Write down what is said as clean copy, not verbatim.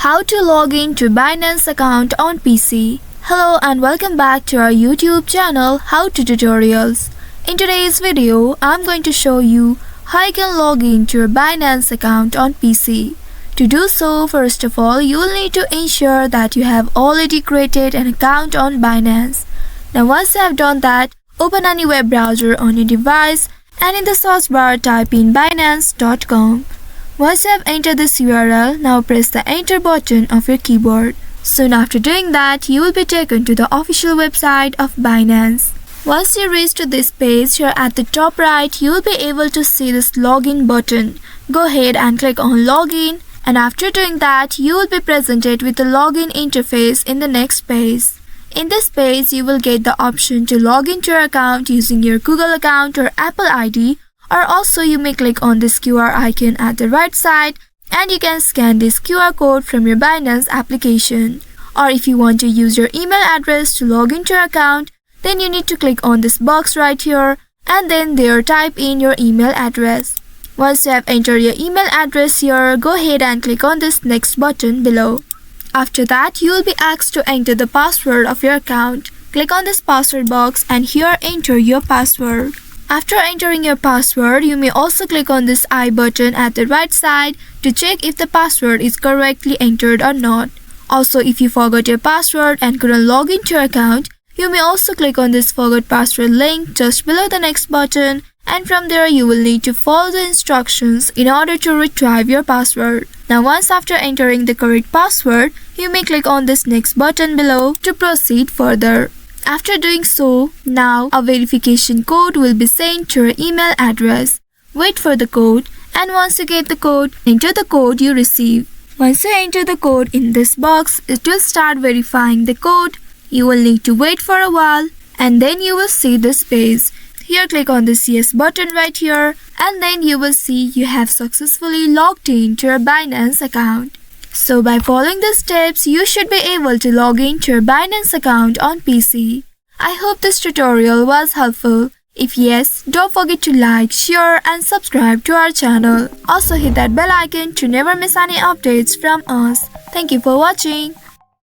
How to log in to Binance account on PC. Hello and welcome back to our YouTube channel How to Tutorials. In today's video, I'm going to show you how you can log in to your Binance account on PC. To do so, first of all, you will need to ensure that you have already created an account on Binance. Now once you have done that, open any web browser on your device and in the search bar type in binance.com. Once you have entered this URL, now press the enter button of your keyboard. Soon after doing that, you will be taken to the official website of Binance. Once you reach to this page, here at the top right, you will be able to see this login button. Go ahead and click on login, and after doing that, you will be presented with the login interface in the next page. In this page, you will get the option to log into your account using your Google account or Apple ID, or also you may click on this QR icon at the right side and you can scan this QR code from your Binance application. Or if you want to use your email address to log into your account, then you need to click on this box right here and then there type in your email address. Once you have entered your email address here, go ahead and click on this next button below. After that, you will be asked to enter the password of your account. Click on this password box and here enter your password. After entering your password, you may also click on this I button at the right side to check if the password is correctly entered or not. Also, if you forgot your password and couldn't log into your account, you may also click on this forgot password link just below the next button, and from there you will need to follow the instructions in order to retrieve your password. Now once after entering the correct password, you may click on this next button below to proceed further. After doing so, now a verification code will be sent to your email address. Wait for the code, and once you get the code, enter the code you receive. Once you enter the code in this box, it will start verifying the code. You will need to wait for a while, and then you will see this page. Here click on this yes button right here, and then you will see you have successfully logged in to your Binance account. So by following these steps, you should be able to log in to your Binance account on PC. I hope this tutorial was helpful. If yes, don't forget to like, share and subscribe to our channel. Also hit that bell icon to never miss any updates from us. Thank you for watching.